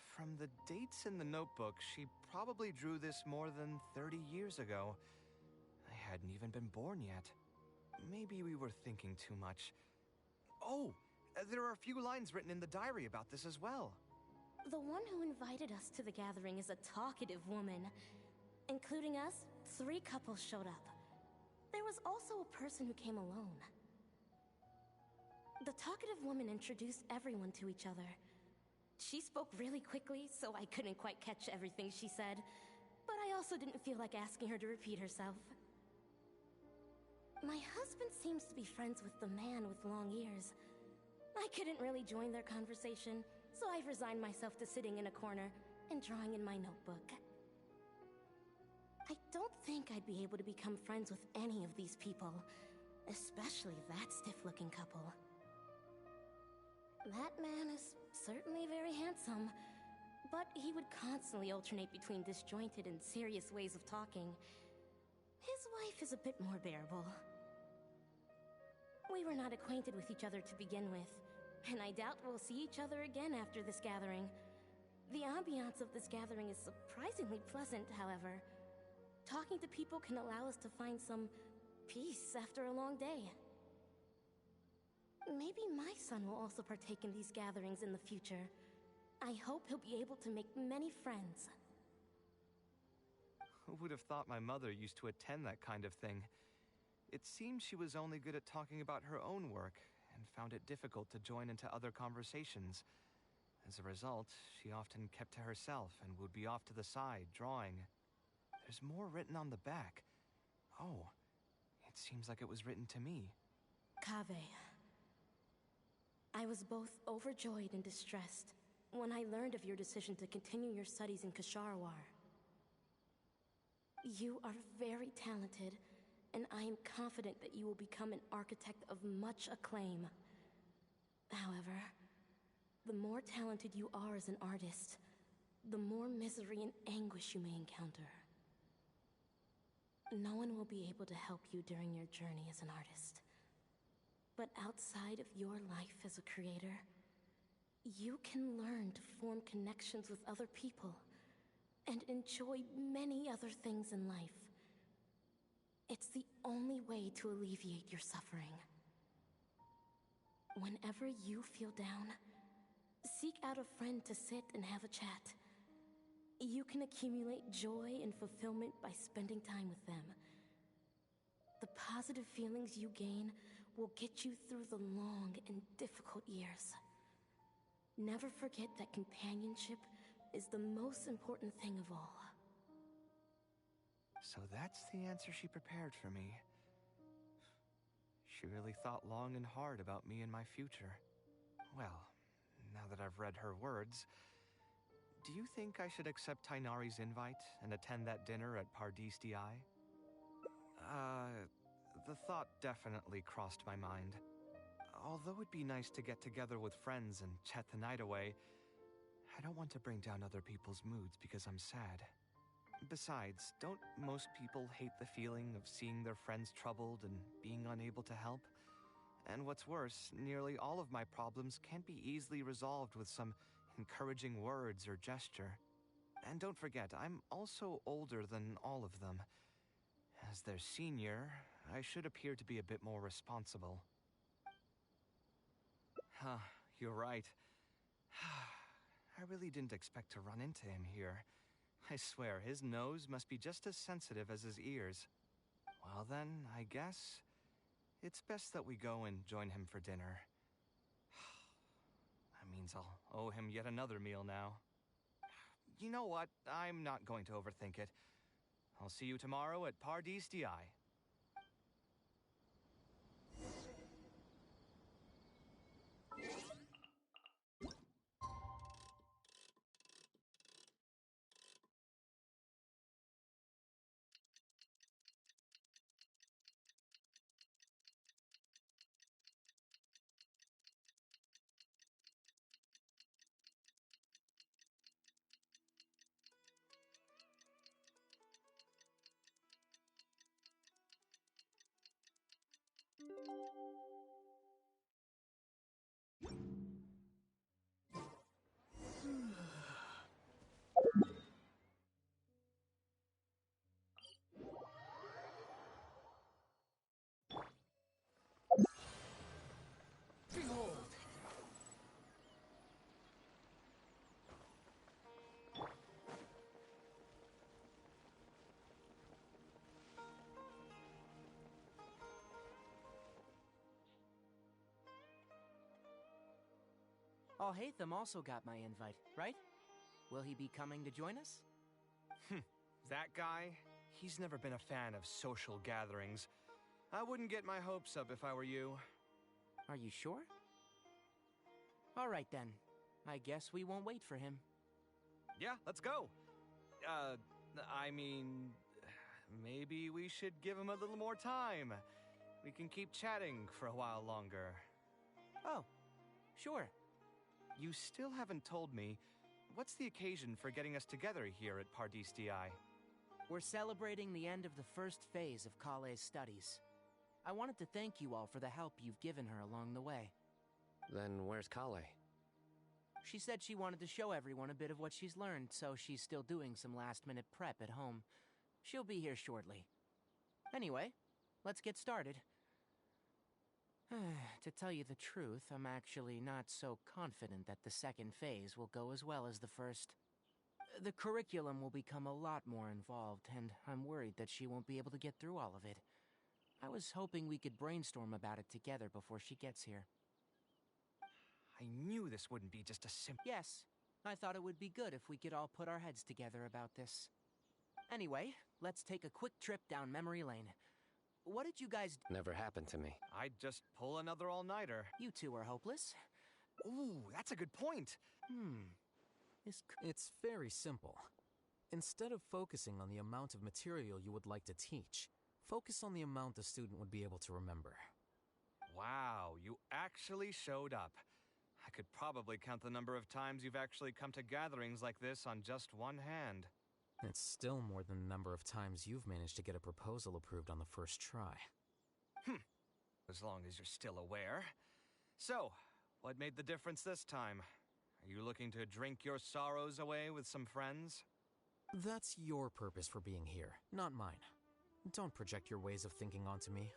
From the dates in the notebook, she probably drew this more than 30 years ago. I hadn't even been born yet. Maybe we were thinking too much. Oh, there are a few lines written in the diary about this as well. The one who invited us to the gathering is a talkative woman. Including us, 3 couples showed up. There was also a person who came alone. The talkative woman introduced everyone to each other. She spoke really quickly, so I couldn't quite catch everything she said, but I also didn't feel like asking her to repeat herself. My husband seems to be friends with the man with long ears. I couldn't really join their conversation, so I've resigned myself to sitting in a corner and drawing in my notebook. I don't think I'd be able to become friends with any of these people, especially that stiff-looking couple. That man is certainly very handsome, but he would constantly alternate between disjointed and serious ways of talking. His wife is a bit more bearable. We were not acquainted with each other to begin with, and I doubt we'll see each other again after this gathering. The ambiance of this gathering is surprisingly pleasant, however. Talking to people can allow us to find some peace after a long day. Maybe my son will also partake in these gatherings in the future. I hope he'll be able to make many friends. Who would have thought my mother used to attend that kind of thing? It seemed she was only good at talking about her own work, and found it difficult to join into other conversations. As a result, she often kept to herself and would be off to the side, drawing. There's more written on the back. Oh, it seems like it was written to me. Kaveh. I was both overjoyed and distressed when I learned of your decision to continue your studies in Kasharwar. You are very talented, and I am confident that you will become an architect of much acclaim. However, the more talented you are as an artist, the more misery and anguish you may encounter. No one will be able to help you during your journey as an artist. But outside of your life as a creator, you can learn to form connections with other people and enjoy many other things in life. It's the only way to alleviate your suffering. Whenever you feel down, seek out a friend to sit and have a chat. You can accumulate joy and fulfillment by spending time with them. The positive feelings you gain will get you through the long and difficult years. Never forget that companionship is the most important thing of all. So that's the answer she prepared for me. She really thought long and hard about me and my future. Well, now that I've read her words, do you think I should accept Tainari's invite and attend that dinner at Pardis Di? The thought definitely crossed my mind. Although it'd be nice to get together with friends and chat the night away, I don't want to bring down other people's moods because I'm sad. Besides, don't most people hate the feeling of seeing their friends troubled and being unable to help? And what's worse, nearly all of my problems can't be easily resolved with some encouraging words or gesture. And don't forget, I'm also older than all of them. As their senior, I should appear to be a bit more responsible. Huh, you're right. I really didn't expect to run into him here. I swear, his nose must be just as sensitive as his ears. Well then, I guess it's best that we go and join him for dinner. That means I'll owe him yet another meal now. You know what? I'm not going to overthink it. I'll see you tomorrow at Pardis Di. Alhaitham also got my invite, right? Will he be coming to join us? That guy? He's never been a fan of social gatherings. I wouldn't get my hopes up if I were you. Are you sure? All right then. I guess we won't wait for him. Yeah, let's go. I mean, maybe we should give him a little more time. We can keep chatting for a while longer. Oh, sure. You still haven't told me, what's the occasion for getting us together here at Pardis Di? We're celebrating the end of the first phase of Kale's studies. I wanted to thank you all for the help you've given her along the way. Then where's Kale? She said she wanted to show everyone a bit of what she's learned, so she's still doing some last-minute prep at home. She'll be here shortly. Anyway, let's get started. To tell you the truth, I'm actually not so confident that the second phase will go as well as the first. The curriculum will become a lot more involved, and I'm worried that she won't be able to get through all of it. I was hoping we could brainstorm about it together before she gets here. I knew this wouldn't be just a simple... Yes, I thought it would be good if we could all put our heads together about this. Anyway, let's take a quick trip down memory lane. What did you guys... Never happened to me. I'd just pull another all-nighter. You two are hopeless. Ooh, that's a good point. It's very simple. Instead of focusing on the amount of material you would like to teach, focus on the amount the student would be able to remember. Wow, you actually showed up. I could probably count the number of times you've actually come to gatherings like this on just one hand. It's still more than the number of times you've managed to get a proposal approved on the first try. As long as you're still aware. So, what made the difference this time? Are you looking to drink your sorrows away with some friends? That's your purpose for being here, not mine. Don't project your ways of thinking onto me.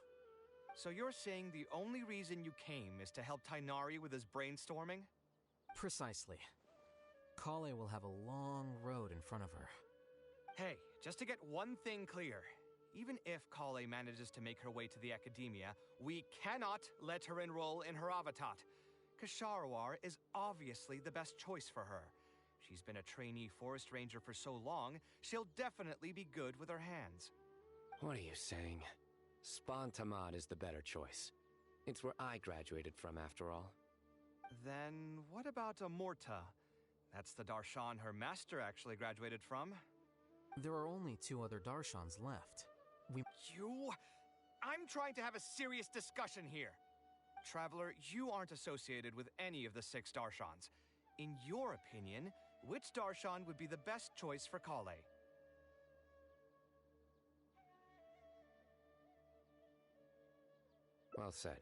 So you're saying the only reason you came is to help Tainari with his brainstorming? Precisely. Kale will have a long road in front of her. Hey, just to get one thing clear. Even if Kale manages to make her way to the academia, we cannot let her enroll in her avatat. Ksharawar is obviously the best choice for her. She's been a trainee forest ranger for so long, she'll definitely be good with her hands. What are you saying? Spontamad is the better choice. It's where I graduated from, after all. Then what about Amorta? That's the Darshan her master actually graduated from. There are only 2 other Darshans left. I'm trying to have a serious discussion here. Traveler, you aren't associated with any of the 6 Darshans. In your opinion, which Darshan would be the best choice for Kale? Well said.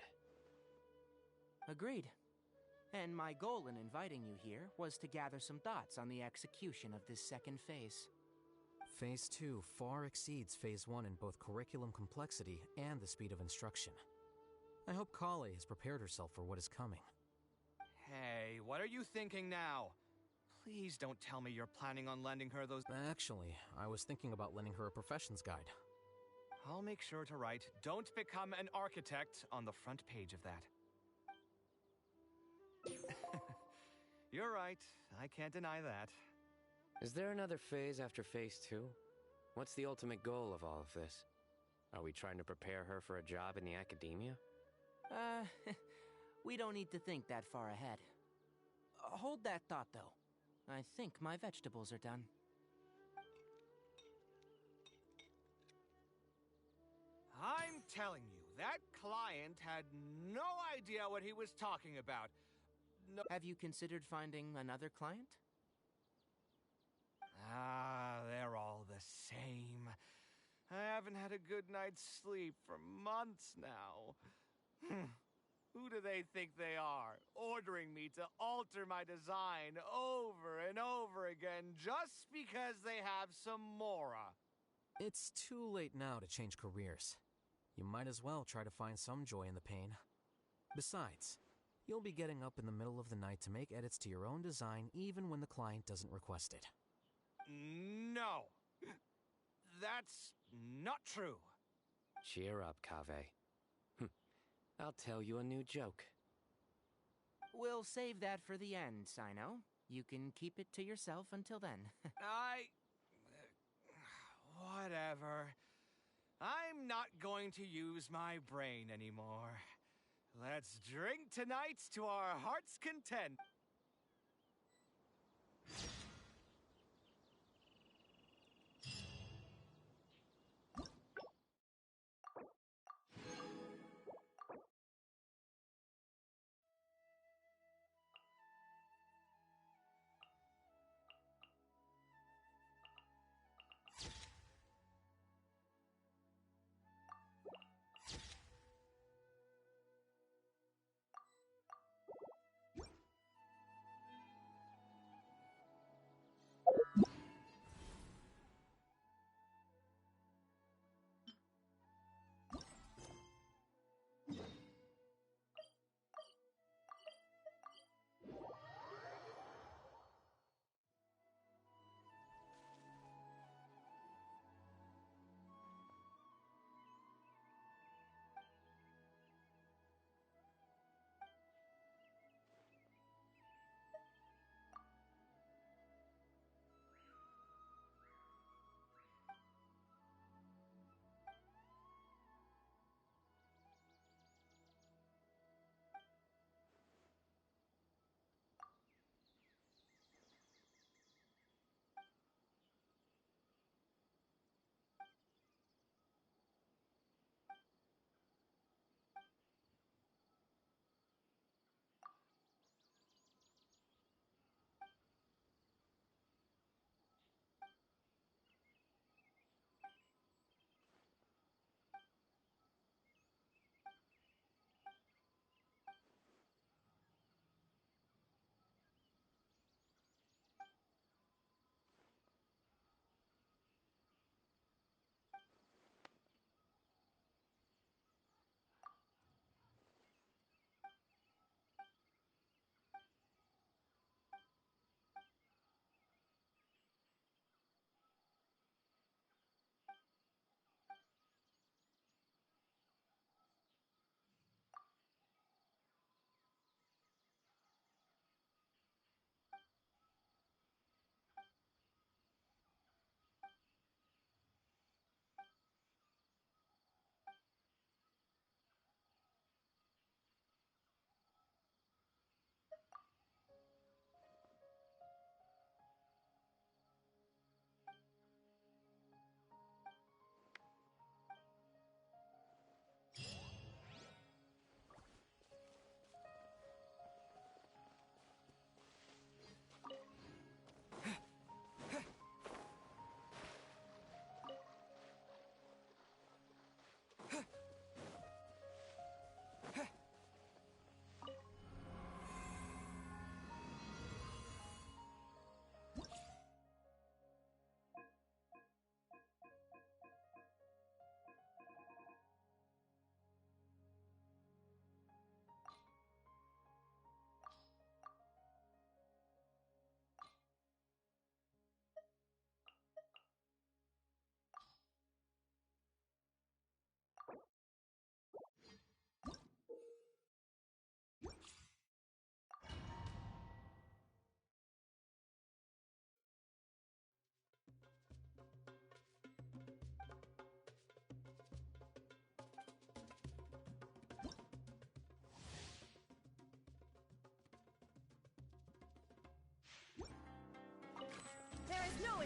Agreed. And my goal in inviting you here was to gather some thoughts on the execution of this second phase. Phase 2 far exceeds Phase 1 in both curriculum complexity and the speed of instruction. I hope Kale has prepared herself for what is coming. Hey, what are you thinking now? Please don't tell me you're planning on lending her those... Actually, I was thinking about lending her a professions guide. I'll make sure to write, "Don't become an architect" on the front page of that. You're right. I can't deny that. Is there another phase after Phase 2? What's the ultimate goal of all of this? Are we trying to prepare her for a job in the academia? We don't need to think that far ahead. Hold that thought, though. I think my vegetables are done. I'm telling you, that client had no idea what he was talking about. No. Have you considered finding another client? They're all the same. I haven't had a good night's sleep for months now. Who do they think they are, ordering me to alter my design over and over again just because they have some Mora? It's too late now to change careers. You might as well try to find some joy in the pain. Besides, you'll be getting up in the middle of the night to make edits to your own design even when the client doesn't request it. No. That's not true. Cheer up, Kaveh. I'll tell you a new joke. We'll save that for the end, Sino. You can keep it to yourself until then. Whatever. I'm not going to use my brain anymore. Let's drink tonight to our heart's content.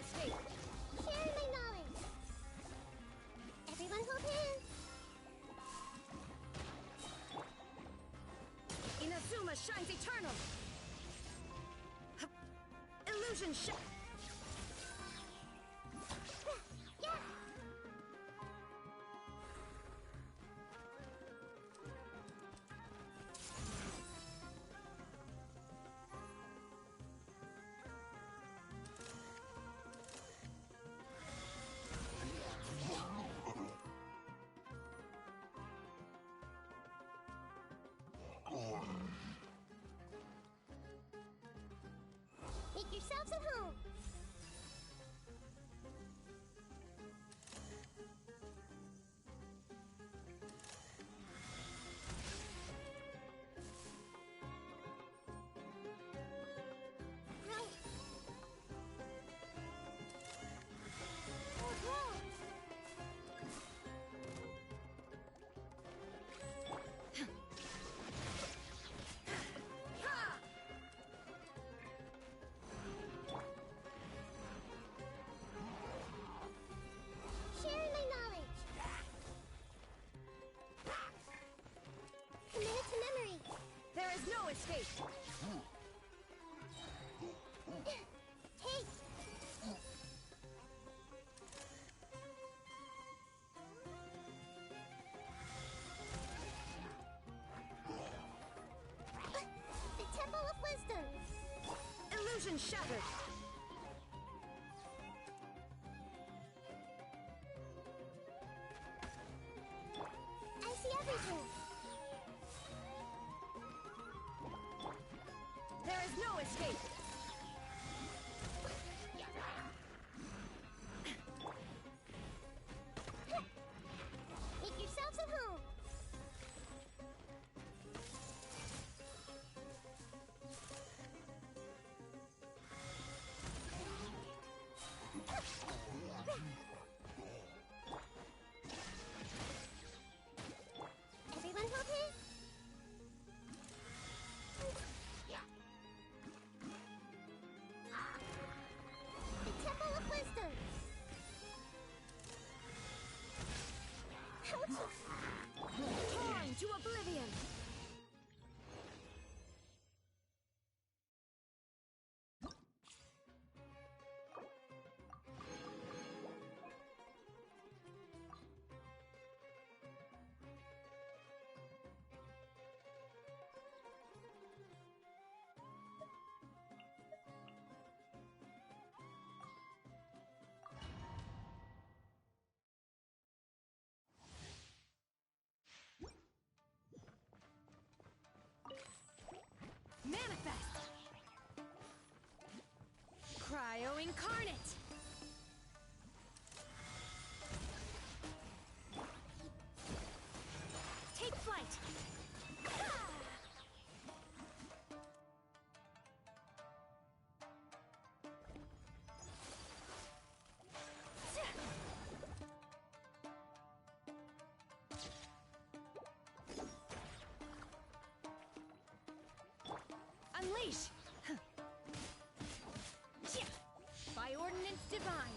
escape. Share my knowledge. Everyone hold hands. Inazuma shines eternal. Illusion shot. Yeah. Make yourselves at home. Right. Oh, no. Sharing my knowledge. Commit it to memory. There is no escape. Take. The Temple of Wisdom. Illusion shattered. I see everything. There is no escape. Make yourselves at home. Everyone hold hands. The Temple of Wisdom. Ouch. Torn to oblivion. Manifest! Cryo incarnate! Take flight! Unleash! By ordinance divine!